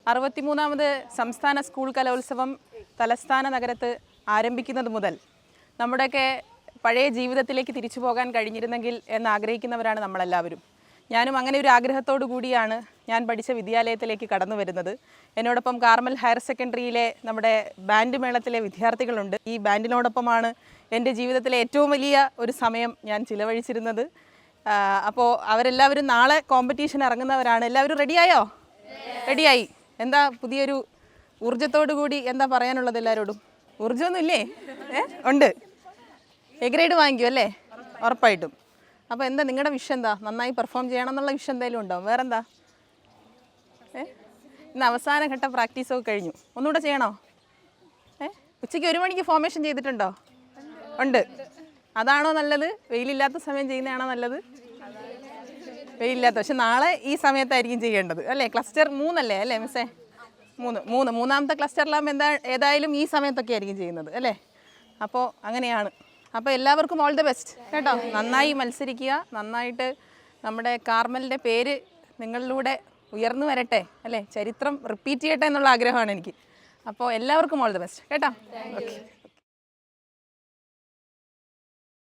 63ാമത് സംസ്ഥാന സ്കൂൾ കലോത്സവം തലസ്ഥാന നഗരത്ത് ആരംഭിക്കുന്നത് മുതൽ നമ്മുടെയൊക്കെ പഴയ ജീവിതത്തിലേക്ക് തിരിച്ചു പോകാൻ കഴിഞ്ഞിരുന്നെങ്കിൽ എന്നാഗ്രഹിക്കുന്നവരാണ് നമ്മളെല്ലാവരും. ഞാനും അങ്ങനെ ഒരു ആഗ്രഹത്തോടു കൂടിയാണ് ഞാൻ പഠിച്ച വിദ്യാലയത്തിലേക്ക് കടന്നു വരുന്നത്. എന്നോടൊപ്പം കാർമൽ ഹയർ സെക്കൻഡറിയിലെ നമ്മുടെ ബാൻഡ് മേളത്തിലെ വിദ്യാർത്ഥികളുണ്ട്. ഈ ബാൻഡിനോടൊപ്പമാണ് എൻ്റെ ജീവിതത്തിലെ ഏറ്റവും വലിയ ഒരു സമയം ഞാൻ ചിലവഴിച്ചിരുന്നത്. അപ്പോൾ അവരെല്ലാവരും നാളെ കോമ്പറ്റീഷൻ ഇറങ്ങുന്നവരാണ്. എല്ലാവരും റെഡിയായോ? റെഡിയായി. എന്താ പുതിയൊരു ഊർജ്ജത്തോടു കൂടി എന്താ പറയാനുള്ളത് എല്ലാവരോടും? ഊർജ്ജമൊന്നും ഇല്ലേ? ഉണ്ട്. എ ഗ്രേഡ് വാങ്ങിക്കും അല്ലേ? ഉറപ്പായിട്ടും. അപ്പോൾ എന്താ നിങ്ങളുടെ വിഷയം? എന്താ നന്നായി പെർഫോം ചെയ്യണം എന്നുള്ള വിഷയം എന്തെങ്കിലും ഉണ്ടോ? വേറെന്താ? ഇന്ന് അവസാനഘട്ട പ്രാക്ടീസൊക്കെ കഴിഞ്ഞു. ഒന്നുകൂടെ ചെയ്യണോ? ഉച്ചയ്ക്ക് 1 മണിക്ക് ഫോർമേഷൻ ചെയ്തിട്ടുണ്ടോ? ഉണ്ട്. അതാണോ നല്ലത്? വെയിലില്ലാത്ത സമയം ചെയ്യുന്നതാണോ നല്ലത്? വെയിലില്ലാത്ത. പക്ഷെ നാളെ ഈ സമയത്തായിരിക്കും ചെയ്യേണ്ടത് അല്ലേ? ക്ലസ്റ്റർ 3 അല്ലേ അല്ലേ മിസ്സേ? 3 മൂന്നാമത്തെ ക്ലസ്റ്ററിലാകുമ്പോൾ ഏതായാലും ഈ സമയത്തൊക്കെ ആയിരിക്കും ചെയ്യുന്നത് അല്ലേ? അപ്പോൾ അങ്ങനെയാണ്. അപ്പോൾ എല്ലാവർക്കും ഓൾ ദി ബെസ്റ്റ് കേട്ടോ. നന്നായി മത്സരിക്കുക. നന്നായിട്ട് നമ്മുടെ കാർമലിൻ്റെ പേര് നിങ്ങളിലൂടെ ഉയർന്നു വരട്ടെ അല്ലേ? ചരിത്രം റിപ്പീറ്റ് ചെയ്യട്ടെ എന്നുള്ള ആഗ്രഹമാണ് എനിക്ക്. അപ്പോൾ എല്ലാവർക്കും ഓൾ ദി ബെസ്റ്റ് കേട്ടോ. ഓക്കെ.